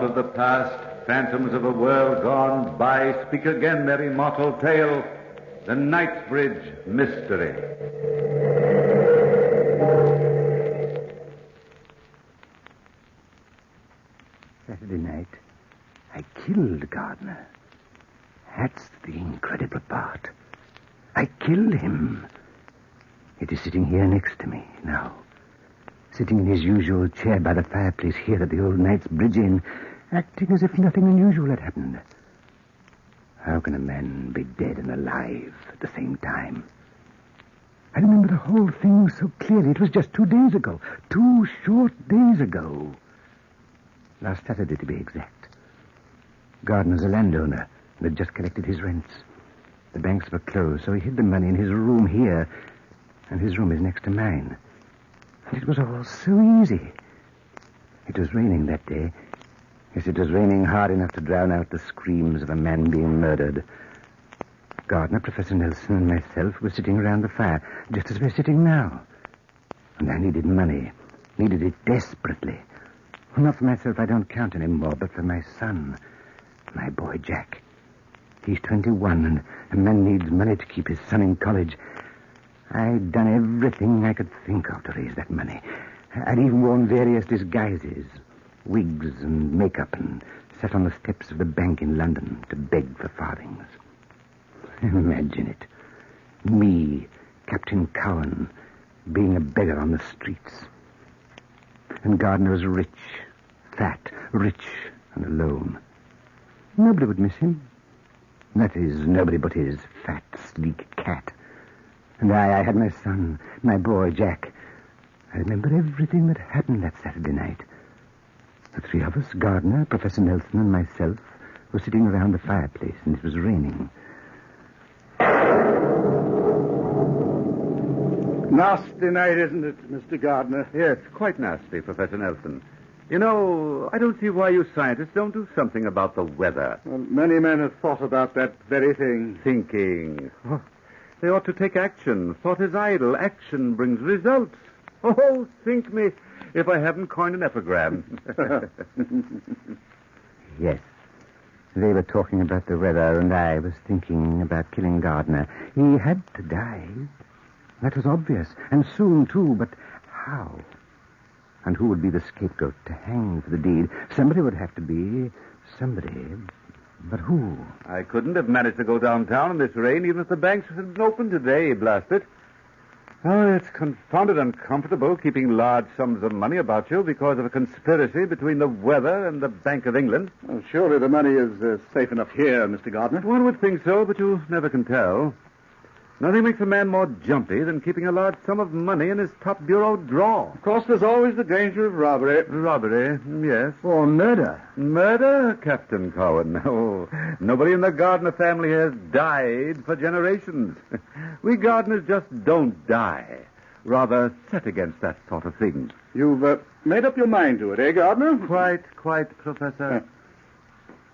of the past, phantoms of a world gone by, speak again their immortal tale, the Knightsbridge Mystery. Saturday night, I killed Gardner. That's the incredible part. I killed him. It is sitting here next to me now. Sitting in his usual chair by the fireplace here at the old Knightsbridge Inn, acting as if nothing unusual had happened. How can a man be dead and alive at the same time? I remember the whole thing so clearly. It was just 2 days ago. 2 short days ago. Last Saturday, to be exact. Gardner's a landowner and had just collected his rents. The banks were closed, so he hid the money in his room here, and his room is next to mine. And it was all so easy. It was raining that day. Yes, it was raining hard enough to drown out the screams of a man being murdered. Gardner, Professor Nelson, and myself were sitting around the fire, just as we're sitting now. And I needed money. Needed it desperately. Not for myself, I don't count anymore, but for my son, my boy Jack. He's 21, and a man needs money to keep his son in college. I'd done everything I could think of to raise that money. I'd even worn various disguises, wigs and makeup, and sat on the steps of the bank in London to beg for farthings. Imagine it. Me, Captain Cowan, being a beggar on the streets. And Gardner was rich, fat, rich, and alone. Nobody would miss him. That is, nobody but his fat, sleek cat. And I had my son, my boy, Jack. I remember everything that happened that Saturday night. The 3 of us, Gardner, Professor Nelson, and myself, were sitting around the fireplace, and it was raining. Nasty night, isn't it, Mr. Gardner? Yes, quite nasty, Professor Nelson. You know, I don't see why you scientists don't do something about the weather. Well, many men have thought about that very thing. Thinking. Oh, they ought to take action. Thought is idle. Action brings results. Oh, think me if I haven't coined an epigram. Yes. They were talking about the weather, and I was thinking about killing Gardner. He had to die. That was obvious. And soon, too. But how? And who would be the scapegoat to hang for the deed? Somebody would have to be. Somebody. But who? I couldn't have managed to go downtown in this rain even if the banks had been open today, blast it. Oh, it's confounded uncomfortable keeping large sums of money about you because of a conspiracy between the weather and the Bank of England. Well, surely the money is safe enough here, Mr. Gardner. One would think so, but you never can tell. Nothing makes a man more jumpy than keeping a large sum of money in his top bureau drawer. Of course, there's always the danger of robbery. Robbery, yes. Or murder. Murder, Captain Cowan. Oh, nobody in the Gardner family has died for generations. We Gardners just don't die. Rather set against that sort of thing. You've made up your mind to it, eh, Gardner? Quite, Professor.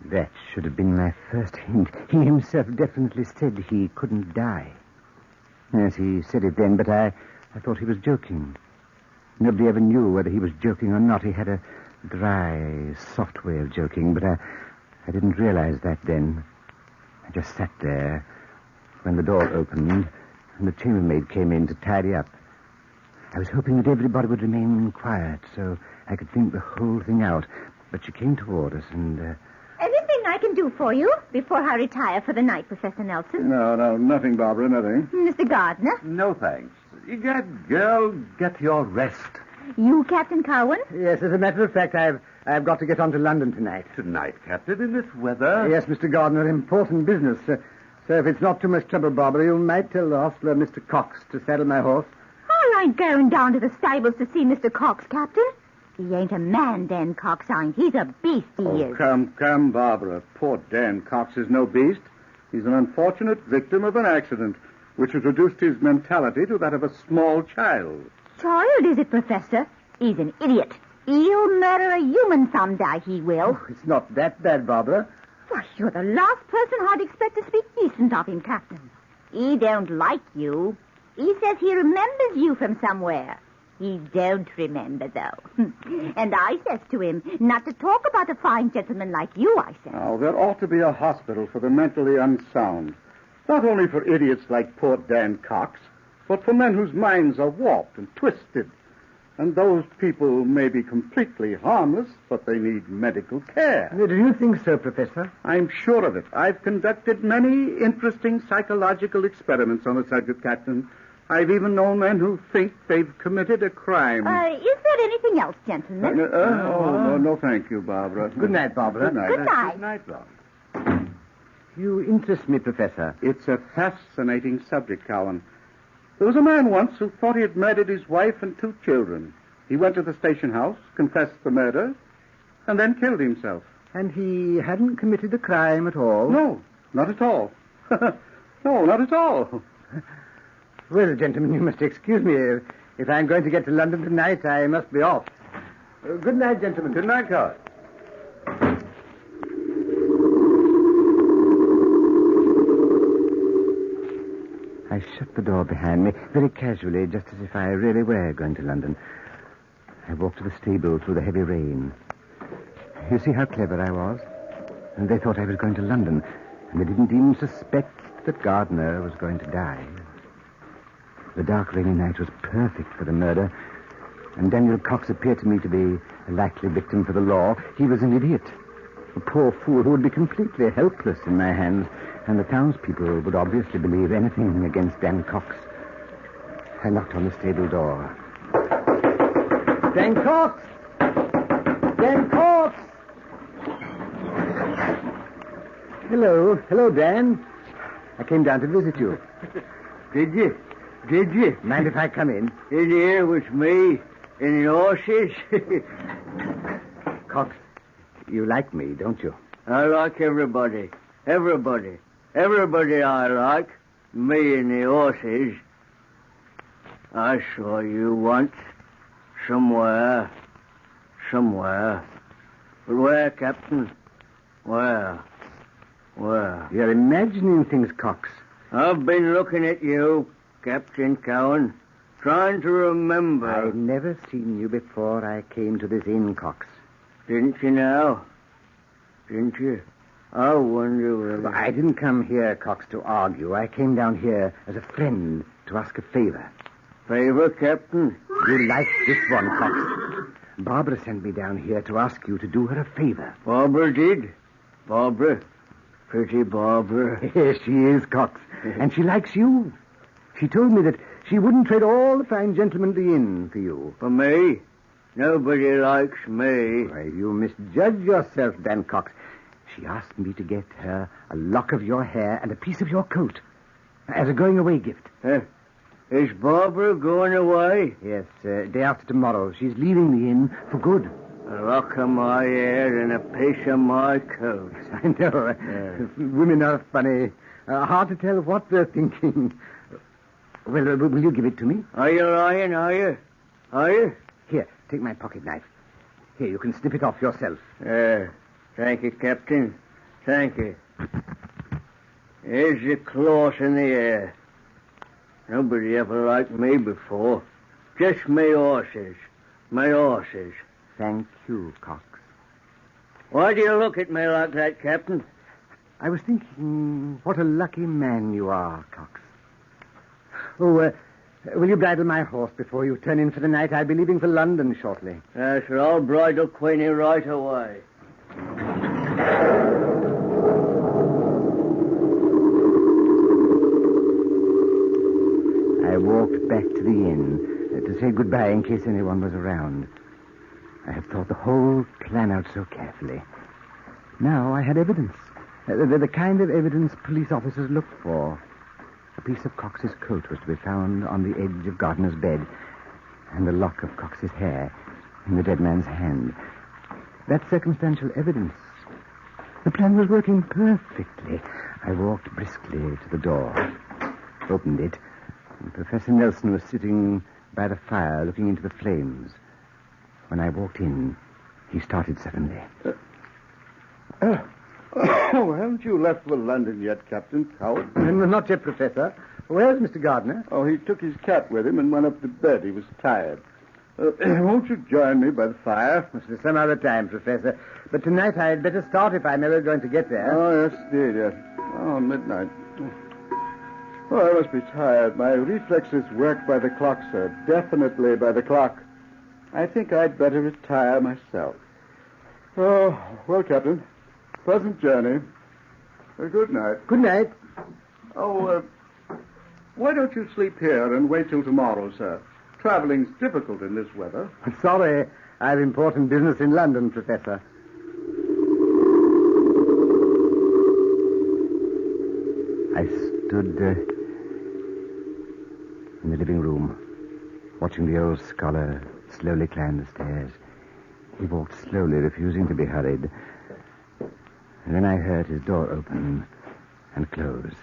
That should have been my first hint. He himself definitely said he couldn't die. Yes, he said it then, but I thought he was joking. Nobody ever knew whether he was joking or not. He had a dry, soft way of joking, but I didn't realize that then. I just sat there when the door opened and the chambermaid came in to tidy up. I was hoping that everybody would remain quiet so I could think the whole thing out. But she came toward us and... Anything I can do for you before I retire for the night, Professor Nelson? No, nothing, Barbara, nothing. Mr. Gardner? No, thanks. Girl, get your rest. You, Captain Cowan? Yes, as a matter of fact, I've got to get on to London tonight. Tonight, Captain, in this weather? Yes, Mr. Gardner, important business. So if it's not too much trouble, Barbara, you might tell the hostler, Mr. Cox, to saddle my horse. I ain't going down to the stables to see Mr. Cox, Captain. He ain't a man, Dan Cox ain't. He's a beast, he is. Come, Barbara. Poor Dan Cox is no beast. He's an unfortunate victim of an accident, which has reduced his mentality to that of a small child. Child, is it, Professor? He's an idiot. He'll murder a human someday, he will. Oh, it's not that bad, Barbara. Why, you're the last person I'd expect to speak decent of him, Captain. He don't like you. He says he remembers you from somewhere. He don't remember, though. And I says to him, not to talk about a fine gentleman like you, I says. Now, there ought to be a hospital for the mentally unsound. Not only for idiots like poor Dan Cox, but for men whose minds are warped and twisted. And those people may be completely harmless, but they need medical care. Do you think so, Professor? I'm sure of it. I've conducted many interesting psychological experiments on the subject, Captain. I've even known men who think they've committed a crime. Is there anything else, gentlemen? No, thank you, Barbara. Good night, Barbara. Good night. Good night. Good night, Barbara. You interest me, Professor. It's a fascinating subject, Cowan. There was a man once who thought he had murdered his wife and 2 children. He went to the station house, confessed the murder, and then killed himself. And he hadn't committed a crime at all? No, not at all. No, not at all. Well, gentlemen, you must excuse me. If I'm going to get to London tonight, I must be off. Good night, gentlemen. Good night, Coward. I shut the door behind me, very casually, just as if I really were going to London. I walked to the stable through the heavy rain. You see how clever I was? And they thought I was going to London, and they didn't even suspect that Gardner was going to die. The dark, rainy night was perfect for the murder, and Daniel Cox appeared to me to be a likely victim for the law. He was an idiot, a poor fool who would be completely helpless in my hands, and the townspeople would obviously believe anything against Dan Cox. I knocked on the stable door. Dan Cox! Dan Cox! Hello, Dan. I came down to visit you. Did you? Mind if I come in? In here with me and the horses? Cox, you like me, don't you? I like everybody. Everybody I like. Me and the horses. I saw you once. Somewhere. But where, Captain? Where? You're imagining things, Cox. I've been looking at you, Captain Cowan, trying to remember. I've never seen you before I came to this inn, Cox. Didn't you now? Didn't you? I wonder whether... Well, I didn't come here, Cox, to argue. I came down here as a friend to ask a favor. Favor, Captain? You like this one, Cox. Barbara sent me down here to ask you to do her a favor. Barbara did? Barbara? Pretty Barbara. Yes, she is, Cox. And she likes you. She told me that she wouldn't trade all the fine gentlemen at the inn for you. For me? Nobody likes me. Why, you misjudge yourself, Dan Cox. She asked me to get her a lock of your hair and a piece of your coat as a going-away gift. Is Barbara going away? Yes, day after tomorrow. She's leaving the inn for good. A lock of my hair and a piece of my coat. I know. Women are funny. Hard to tell what they're thinking. Well, will you give it to me? Are you lying, are you? Here, take my pocket knife. Here, you can snip it off yourself. Thank you, Captain. Thank you. Here's the claws in the air. Nobody ever liked me before. Just my horses. Thank you, Cox. Why do you look at me like that, Captain? I was thinking what a lucky man you are, Cox. Oh, will you bridle my horse before you turn in for the night? I'll be leaving for London shortly. Yes, sir, I'll bridle Queenie right away. I walked back to the inn to say goodbye in case anyone was around. I had thought the whole plan out so carefully. Now I had evidence. The kind of evidence police officers look for. A piece of Cox's coat was to be found on the edge of Gardner's bed, and the lock of Cox's hair in the dead man's hand. That's circumstantial evidence. The plan was working perfectly. I walked briskly to the door, opened it, and Professor Nelson was sitting by the fire looking into the flames. When I walked in, he started suddenly. Haven't you left for London yet, Captain Coward? Not yet, Professor. Where's Mr. Gardner? Oh, he took his cat with him and went up to bed. He was tired. Won't you join me by the fire? Some other time, Professor. But tonight I'd better start if I'm ever going to get there. Oh, yes, indeed, yes. Oh, midnight. Oh, I must be tired. My reflexes work by the clock, sir. Definitely by the clock. I think I'd better retire myself. Oh, well, Captain, pleasant journey. Good night. Good night. Oh, why don't you sleep here and wait till tomorrow, sir? Traveling's difficult in this weather. Sorry, I have important business in London, Professor. I stood in the living room, watching the old scholar slowly climb the stairs. He walked slowly, refusing to be hurried. And then I heard his door open and close.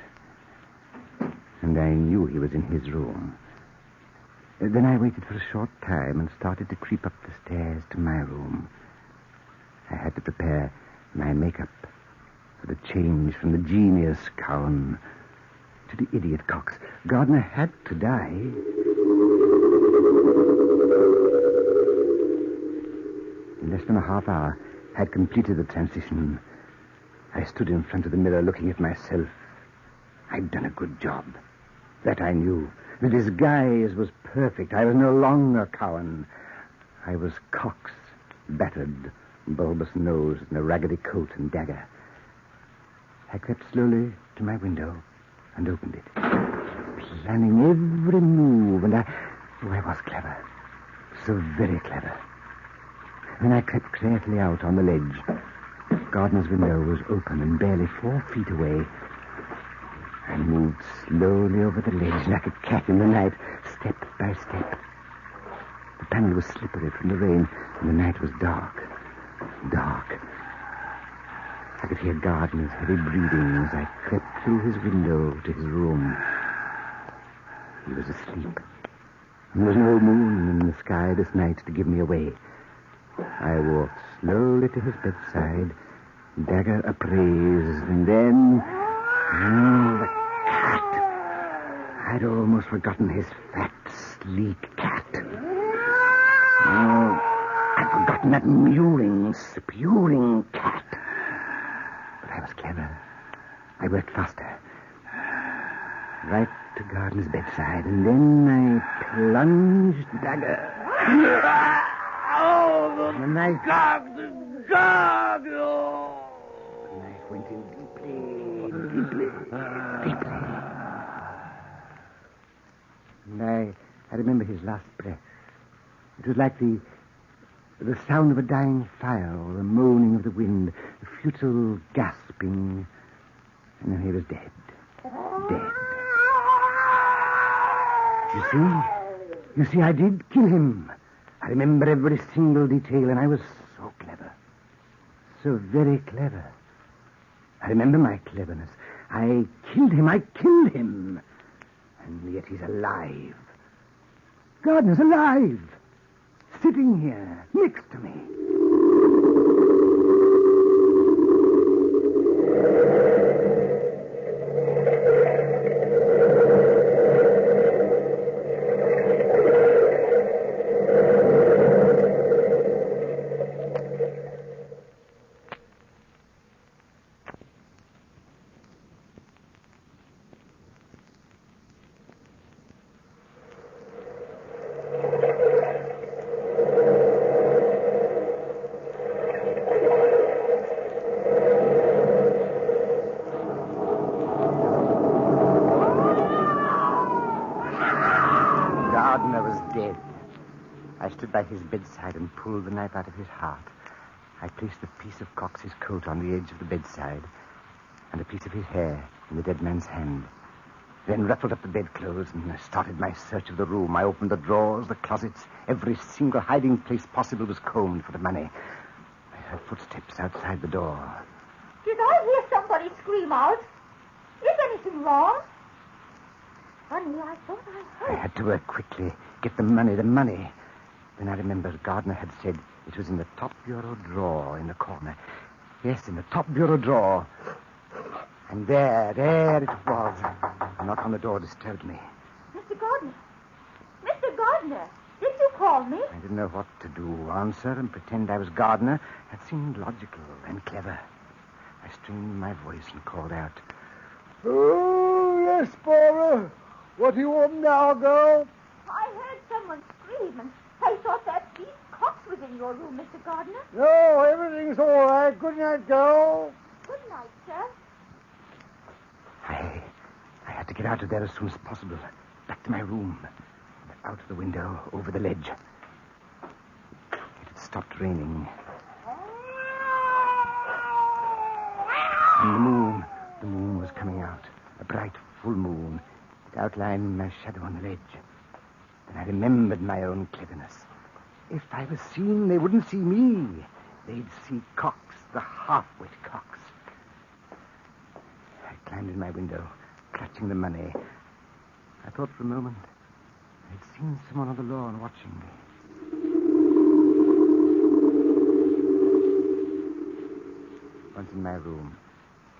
And I knew he was in his room. Then I waited for a short time and started to creep up the stairs to my room. I had to prepare my makeup for the change from the genius Cowan to the idiot Cox. Gardner had to die. In less than a half hour, I had completed the transition. I stood in front of the mirror looking at myself. I'd done a good job. That I knew. The disguise was perfect. I was no longer Cowan. I was Cox, battered, bulbous nose, and a raggedy coat and dagger. I crept slowly to my window and opened it, planning every move, and I was clever. So very clever. Then I crept carefully out on the ledge. Gardner's window was open and barely 4 feet away. I moved slowly over the ledge like a cat in the night, step by step. The panel was slippery from the rain, and the night was dark. Dark. I could hear Gardner's heavy breathing as I crept through his window to his room. He was asleep. And there was no moon in the sky this night to give me away. I walked slowly to his bedside, dagger upraised, and then... Oh, the cat. I'd almost forgotten his fat, sleek cat. Oh, I'd forgotten that mewing, spewing cat. But I was clever. I worked faster. Right to Gardner's bedside, and then I plunged dagger. The knife... The knife went in deeply. And I remember his last breath. It was like the sound of a dying fire or the moaning of the wind, the futile gasping. And then he was dead. Dead. You see, I did kill him. I remember every single detail, and I was so clever. So very clever. I remember my cleverness. I killed him. And yet he's alive. Gardner's alive. Sitting here, next to me. Dead. I stood by his bedside and pulled the knife out of his heart. I placed a piece of Cox's coat on the edge of the bedside and a piece of his hair in the dead man's hand. Then ruffled up the bedclothes and started my search of the room. I opened the drawers, the closets. Every single hiding place possible was combed for the money. I heard footsteps outside the door. Did I hear somebody scream out? Is anything wrong? Funny, I thought I heard. I had to work quickly. Get the money. Then I remembered Gardner had said it was in the top bureau drawer in the corner. Yes, in the top bureau drawer. And there it was. A knock on the door disturbed me. Mr. Gardner. Mr. Gardner. Did you call me? I didn't know what to do. Answer and pretend I was Gardner. That seemed logical and clever. I strained my voice and called out. Oh, yes, Barbara. What do you want now, girl? I heard someone scream, and I thought that beast Cox was in your room, Mr. Gardner. No, everything's all right. Good night, girl. Good night, sir. I had to get out of there as soon as possible. Back to my room. Out of the window, over the ledge. It had stopped raining. And the moon was coming out. A bright, full moon. It outlined my shadow on the ledge. Then I remembered my own cleverness. If I was seen, they wouldn't see me. They'd see Cox, the half-wit Cox. I climbed in my window, clutching the money. I thought for a moment I'd seen someone on the lawn watching me. Once in my room,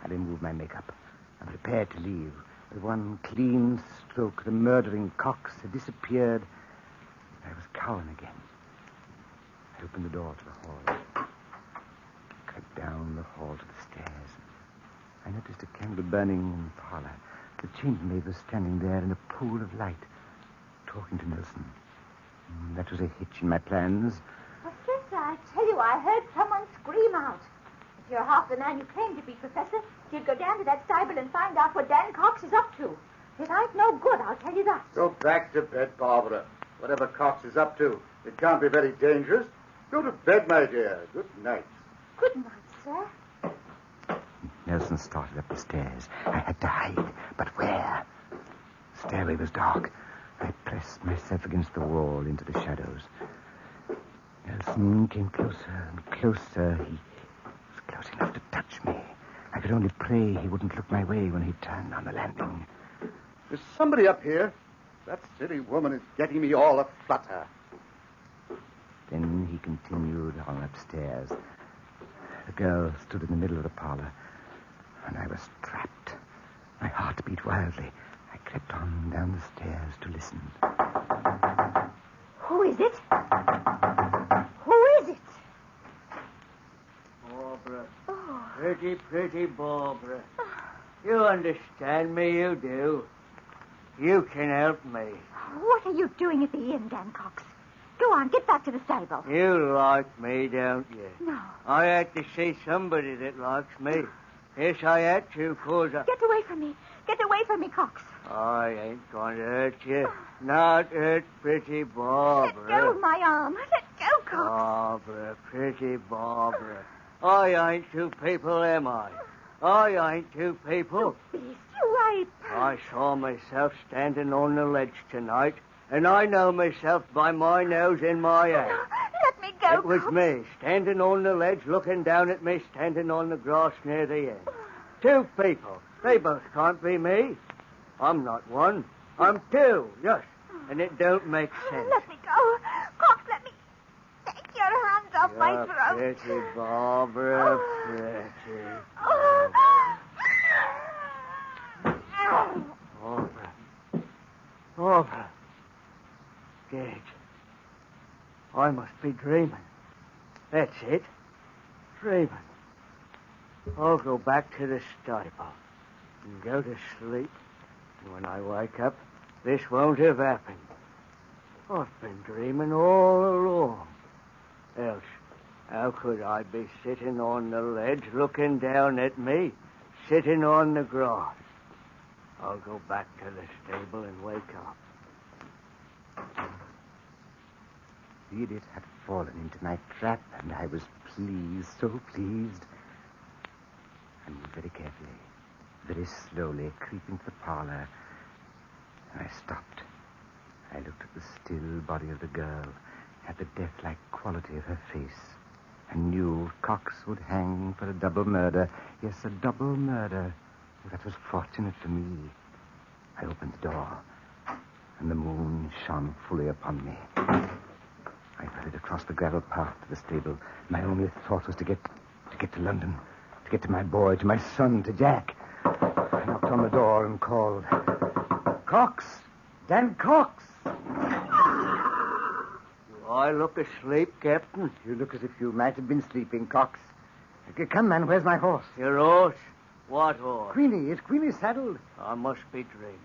I removed my makeup and prepared to leave. With one clean stroke, the murdering Cox had disappeared. I was Cowan again. I opened the door to the hall. Crept down the hall to the stairs. I noticed a candle burning in the parlor. The chambermaid was standing there in a pool of light, talking to Nelson. That was a hitch in my plans. Professor, I tell you, I heard someone scream out. If you're half the man you claim to be, Professor, you'd go down to that stable and find out what Dan Cox is up to. It ain't no good, I'll tell you that. Go back to bed, Barbara. Whatever Cox is up to, it can't be very dangerous. Go to bed, my dear. Good night. Good night, sir. Nelson started up the stairs. I had to hide, but where? The stairway was dark. I pressed myself against the wall into the shadows. Nelson came closer and closer. He was close enough to touch me. I could only pray he wouldn't look my way when he turned on the landing. There's somebody up here. That silly woman is getting me all aflutter. Then he continued on upstairs. The girl stood in the middle of the parlor, and I was trapped. My heart beat wildly. I crept on down the stairs to listen. Who is it? Who is it? Barbara. Oh. Pretty, pretty Barbara. You understand me, you do. You can help me. What are you doing at the inn, Dan Cox? Go on, get back to the stable. You like me, don't you? No. I had to see somebody that likes me. Yes, I had to, 'cause Get away from me. Get away from me, Cox. I ain't going to hurt you. Not hurt pretty Barbara. Let go of my arm. Let go, Cox. Barbara, pretty Barbara. I ain't two people, am I? I ain't two people. Beast, you ape. I saw myself standing on the ledge tonight, and I know myself by my nose and my hand. Let me go, It was Cox. me, standing on the ledge, looking down at me, standing on the grass near the end. Two people. They both can't be me. I'm not one. I'm two, yes. And it don't make sense. Let me go. Cox, let me. Take your hands off my You're throat. pretty, Barbara, Oh. pretty. Oh. Barbara. Barbara. Dead. I must be dreaming. That's it. Dreaming. I'll go back to the stable and go to sleep. And when I wake up, this won't have happened. I've been dreaming all along. Else, how could I be sitting on the ledge looking down at me, sitting on the grass? I'll go back to the stable and wake up. The idiot had fallen into my trap, and I was pleased, so pleased. I moved very carefully, very slowly, creeping to the parlor, and I stopped. I looked at the still body of the girl, at the death-like quality of her face, and knew Cox would hang for a double murder. Yes, a double murder. That was fortunate for me. I opened the door, and the moon shone fully upon me. I hurried across the gravel path to the stable. My only thought was to get to London, to get to my boy, to my son, to Jack. I knocked on the door and called, "Cox! Dan Cox!" I look asleep, Captain? You look as if you might have been sleeping, Cox. Come, man, where's my horse? Your horse? What horse? Queenie. Is Queenie saddled? I must be dreaming.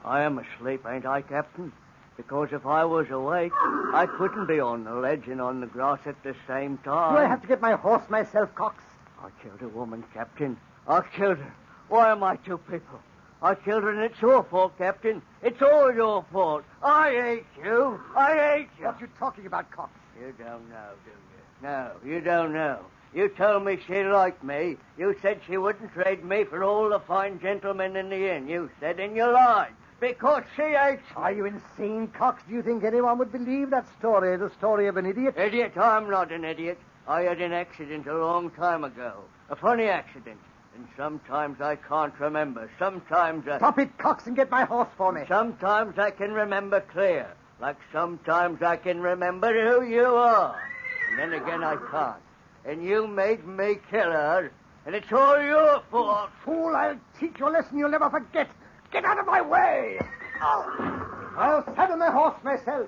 I am asleep, ain't I, Captain? Because if I was awake, I couldn't be on the ledge and on the grass at the same time. Do I have to get my horse myself, Cox? I killed a woman, Captain. I killed her. Why am I two people? I killed her, and it's your fault, Captain. It's all your fault. I hate you. I hate you. What you talking about, Cox? You don't know, do you? No, you don't know. You told me she liked me. You said she wouldn't trade me for all the fine gentlemen in the inn. You said, and you lied. Because she hates me. Are you insane, Cox? Do you think anyone would believe that story, the story of an idiot? Idiot? I'm not an idiot. I had an accident a long time ago. A funny accident. And sometimes I can't remember. Sometimes I... Stop it, Cox, and get my horse for me. Sometimes I can remember clear. Like sometimes I can remember who you are. And then again I can't. And you made me kill her. And it's all your fault. Fool, I'll teach you a lesson you'll never forget. Get out of my way! I'll saddle my horse myself.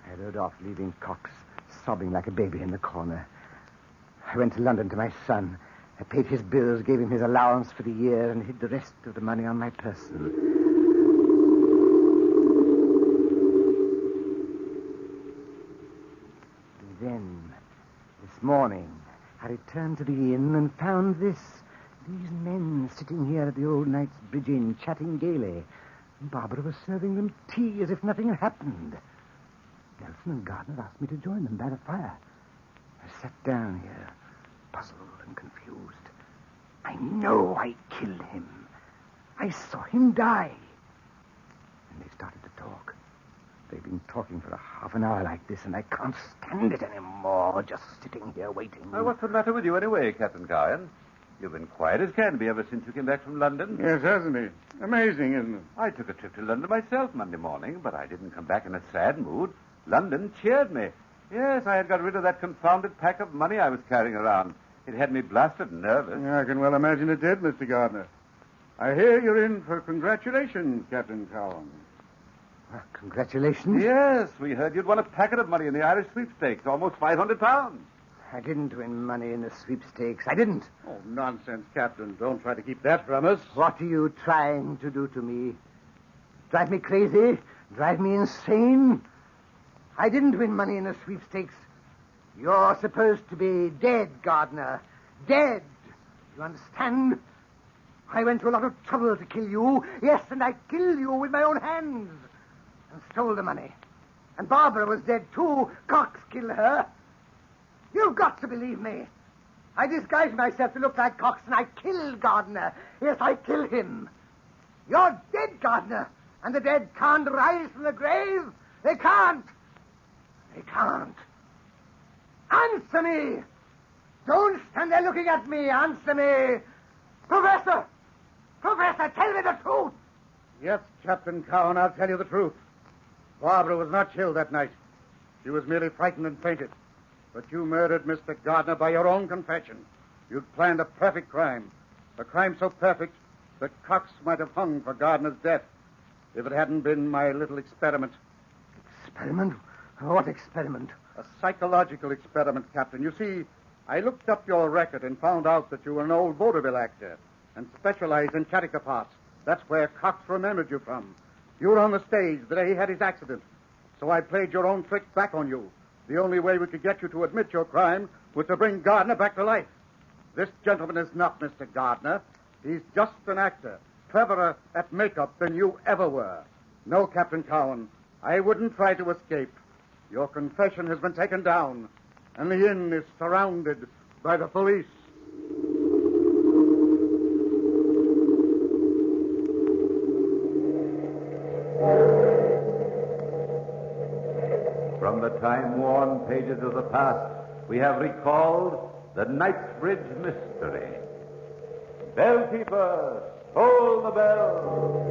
I rode off, leaving Cox sobbing like a baby in the corner. I went to London to my son. I paid his bills, gave him his allowance for the year, and hid the rest of the money on my person. And then, this morning, I returned to the inn and found this. These men sitting here at the Old Knight's Bridge Inn, chatting gaily. Barbara was serving them tea as if nothing had happened. Nelson and Gardner asked me to join them by the fire. I sat down here, puzzled and confused. I know I killed him. I saw him die. And they started to talk. They've been talking for a half an hour like this, and I can't stand it anymore, just sitting here waiting. What's the matter with you anyway, Captain Cowan? You've been quiet as can be ever since you came back from London. Yes, hasn't he? Amazing, isn't it? I took a trip to London myself Monday morning, but I didn't come back in a sad mood. London cheered me. Yes, I had got rid of that confounded pack of money I was carrying around. It had me blasted nervous. Yeah, I can well imagine it did, Mr. Gardner. I hear you're in for congratulations, Captain Cowan. Congratulations. Yes, we heard you'd won a packet of money in the Irish sweepstakes, almost £500. I didn't win money in the sweepstakes. I didn't. Oh, nonsense, Captain. Don't try to keep that from us. What are you trying to do to me? Drive me crazy? Drive me insane? I didn't win money in the sweepstakes. You're supposed to be dead, Gardner. Dead. You understand? I went to a lot of trouble to kill you. Yes, and I killed you with my own hands. And stole the money. And Barbara was dead, too. Cox killed her. You've got to believe me. I disguised myself to look like Cox, and I killed Gardner. Yes, I killed him. You're dead, Gardner. And the dead can't rise from the grave. They can't. They can't. Answer me. Don't stand there looking at me. Answer me. Professor! Professor, tell me the truth. Yes, Captain Cowan, I'll tell you the truth. Barbara was not killed that night. She was merely frightened and fainted. But you murdered Mr. Gardner by your own confession. You'd planned a perfect crime. A crime so perfect that Cox might have hung for Gardner's death if it hadn't been my little experiment. Experiment? What experiment? A psychological experiment, Captain. You see, I looked up your record and found out that you were an old vaudeville actor and specialized in character parts. That's where Cox remembered you from. You were on the stage the day he had his accident. So I played your own trick back on you. The only way we could get you to admit your crime was to bring Gardner back to life. This gentleman is not Mr. Gardner. He's just an actor, cleverer at makeup than you ever were. No, Captain Cowan, I wouldn't try to escape. Your confession has been taken down, and the inn is surrounded by the police. From the time-worn pages of the past, we have recalled the Knightsbridge mystery. Bellkeeper, toll the bell.